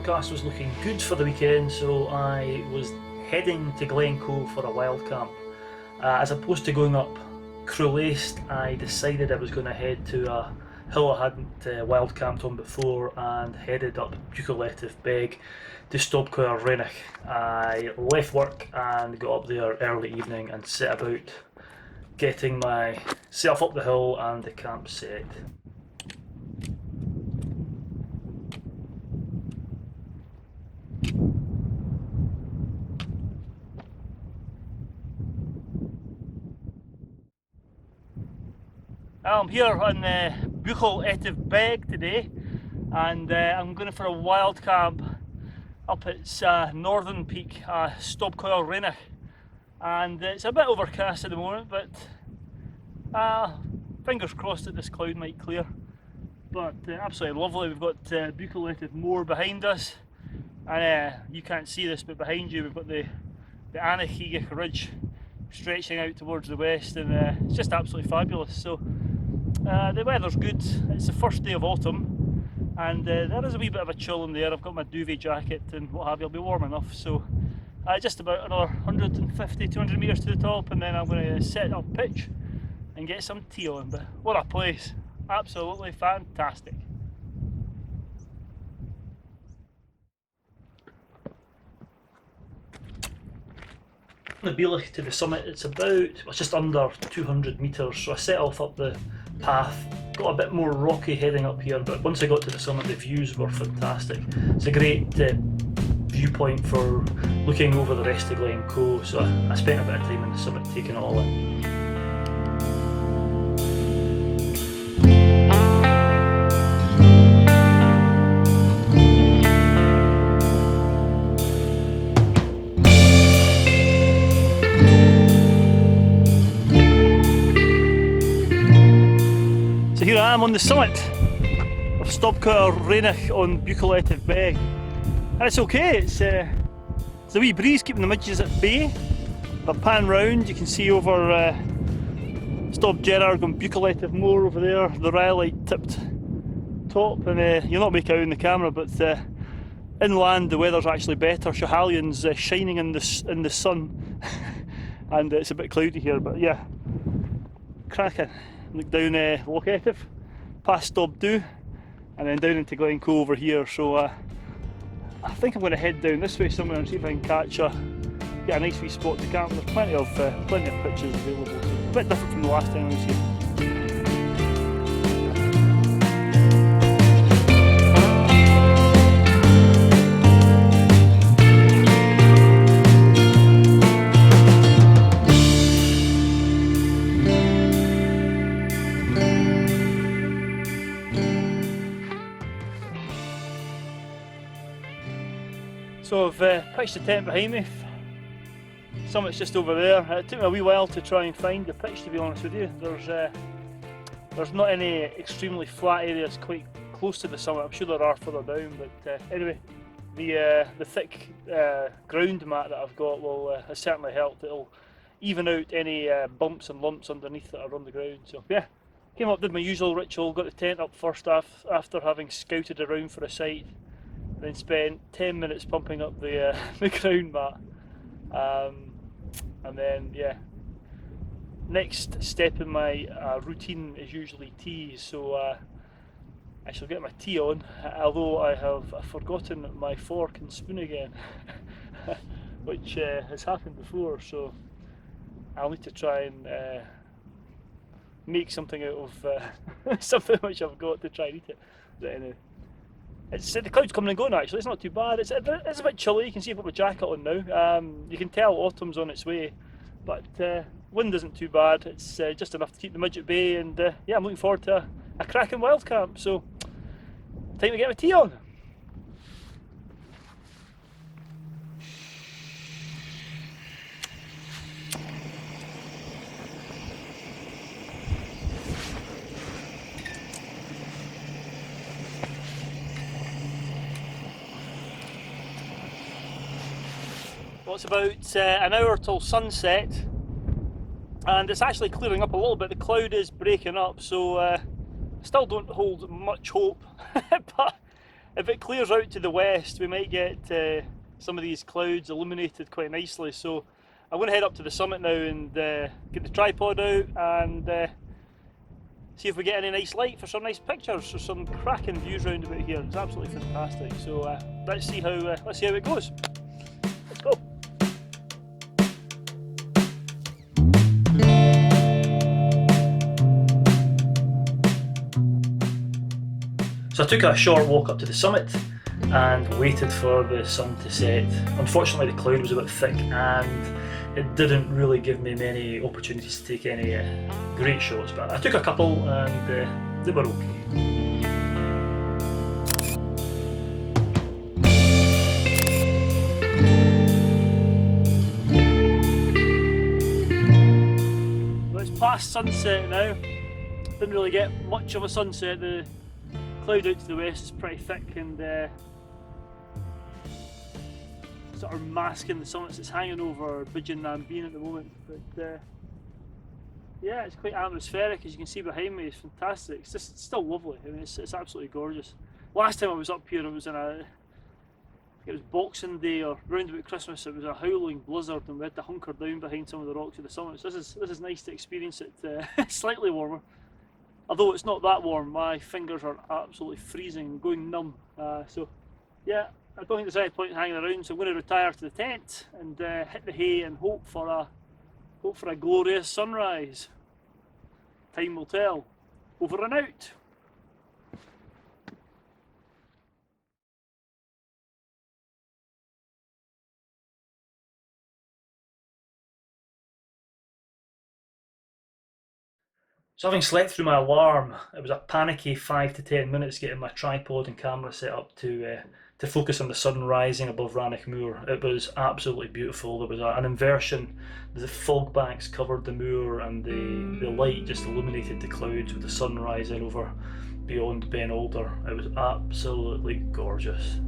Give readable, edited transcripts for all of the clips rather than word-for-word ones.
forecast was looking good for the weekend, so I was heading to Glencoe for a wild camp. As opposed to going up Chrulaiste, I decided I was going to head to a hill I hadn't wild camped on before and headed up Buachaille Etive Beag to Stob Coire Raineach. I left work and got up there early evening and set about getting myself up the hill and the camp set. I'm here on Buachaille Etive Beag today, and I'm going for a wild camp up its northern peak, Stob Coire Raineach, and it's a bit overcast at the moment, but fingers crossed that this cloud might clear. But absolutely lovely. We've got Buachaille Etive Moor behind us, and you can't see this, but behind you we've got the Rannoch Ridge stretching out towards the west, and it's just absolutely fabulous. So the weather's good. It's the first day of autumn, and there is a wee bit of a chill in the air. I've got my duvet jacket and what have you. I'll be warm enough. So just about another 150, 200 metres to the top, and then I'm going to set up pitch and get some tea on. But what a place! Absolutely fantastic. The Buachaille to the summit, it's just under 200 metres, so I set off up the path. Got a bit more rocky heading up here, but once I got to the summit the views were fantastic. It's a great viewpoint for looking over the rest of Glencoe, so I spent a bit of time on the summit taking it all in. So here I am on the summit of Stob Coire Raineach on Buachaille Etive Beag, and it's okay. It's a wee breeze keeping the midges at bay. If I pan round, you can see over Stob Gerard and Buachaille Etive Moor over there, the rhyolite tipped top, and you'll not make it out in the camera, but inland the weather's actually better. Schiehallions shining in the sun, and it's a bit cloudy here, but yeah, cracking. Look down Loch Etive, past Stob Do, and then down into Glencoe over here. So I think I'm going to head down this way somewhere and see if I can get a nice wee spot to camp. There's plenty of pitches available. So a bit different from the last time I was here. So I've pitched the tent behind me. Summit's just over there. It took me a wee while to try and find the pitch, to be honest with you. There's not any extremely flat areas quite close to the summit. I'm sure there are further down, but anyway, the thick ground mat that I've got has certainly helped. It'll even out any bumps and lumps underneath that are on the ground. So yeah, came up, did my usual ritual, got the tent up first after having scouted around for a site. Then spent 10 minutes pumping up the ground mat, and then yeah, next step in my routine is usually tea, so I shall get my tea on, although I have forgotten my fork and spoon again, which has happened before, so I'll need to try and make something out of something which I've got to try and eat it. But anyway, the cloud's coming and going actually, it's not too bad. It's a bit chilly, you can see I've got my jacket on now. You can tell autumn's on its way, but wind isn't too bad. It's just enough to keep the midge at bay, and yeah, I'm looking forward to a cracking wild camp, so time to get my tea on. Well, it's about an hour till sunset, and it's actually clearing up a little bit. The cloud is breaking up, so I still don't hold much hope, but if it clears out to the west, we might get some of these clouds illuminated quite nicely. So I'm going to head up to the summit now and get the tripod out and see if we get any nice light for some nice pictures or some cracking views round about here. It's absolutely fantastic. So let's see how it goes. Let's go. So I took a short walk up to the summit and waited for the sun to set. Unfortunately the cloud was a bit thick and it didn't really give me many opportunities to take any great shots, but I took a couple and they were okay. Well, it's past sunset now. Didn't really get much of a sunset. The cloud out to the west is pretty thick and sort of masking the summits that's hanging over Buachaille at the moment. But yeah, it's quite atmospheric, as you can see behind me. It's fantastic. It's still lovely. I mean, it's absolutely gorgeous. Last time I was up here, it was it was Boxing Day or round about Christmas. It was a howling blizzard, and we had to hunker down behind some of the rocks of the summit. So this is nice to experience it slightly warmer. Although it's not that warm, my fingers are absolutely freezing, going numb. So yeah, I don't think there's any point hanging around, so I'm going to retire to the tent and hit the hay and hope for a glorious sunrise. Time will tell. Over and out. So having slept through my alarm, it was a panicky 5 to 10 minutes getting my tripod and camera set up to focus on the sun rising above Rannoch Moor. It was absolutely beautiful. There was an inversion, the fog banks covered the moor and the light just illuminated the clouds with the sun rising over beyond Ben Alder. It was absolutely gorgeous.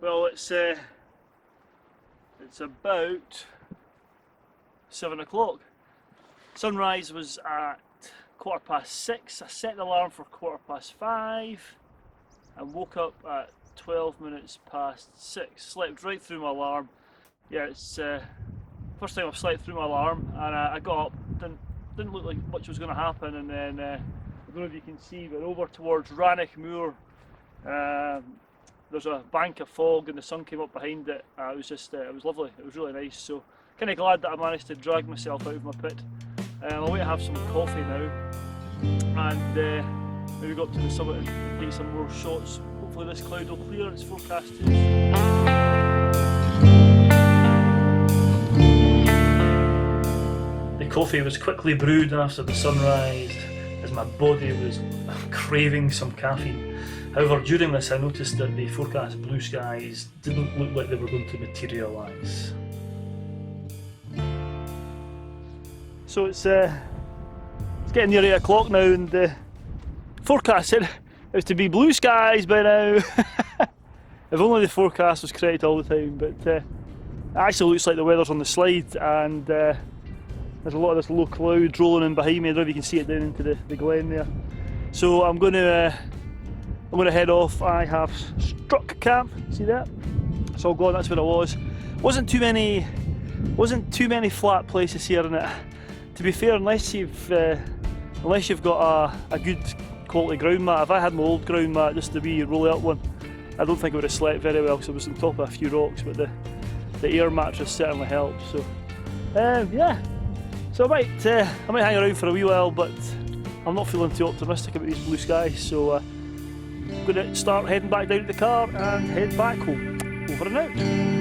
Well, it's about 7 o'clock. Sunrise was at 6:15. I set the alarm for 5:15 and woke up at 12 minutes past 6. Slept right through my alarm. Yeah, it's first time I've slept through my alarm, and I got up. Didn't look like much was going to happen, and then I don't know if you can see, but over towards Rannoch Moor. there's a bank of fog and the sun came up behind it. It was just, it was lovely, it was really nice. So kind of glad that I managed to drag myself out of my pit. I'll wait to have some coffee now and maybe go up to the summit and take some more shots. Hopefully this cloud will clear, it's forecasted. The coffee was quickly brewed after the sunrise as my body was craving some caffeine. However, during this I noticed that the forecast blue skies didn't look like they were going to materialise. So it's getting near 8 o'clock now and the forecast said it was to be blue skies by now. If only the forecast was correct all the time, but it actually looks like the weather's on the slide and there's a lot of this low cloud rolling in behind me. I don't know if you can see it down into the glen there. So I'm going to head off. I have struck camp, see that? It's all gone, that's where I was. Wasn't too many flat places here in it. To be fair, unless you've got a good quality ground mat. If I had my old ground mat, just the wee roll up one, I don't think I would have slept very well because I was on top of a few rocks, but the air mattress certainly helped. So yeah, so I might hang around for a wee while, but I'm not feeling too optimistic about these blue skies, so I'm going to start heading back down to the car and head back home. Over and out.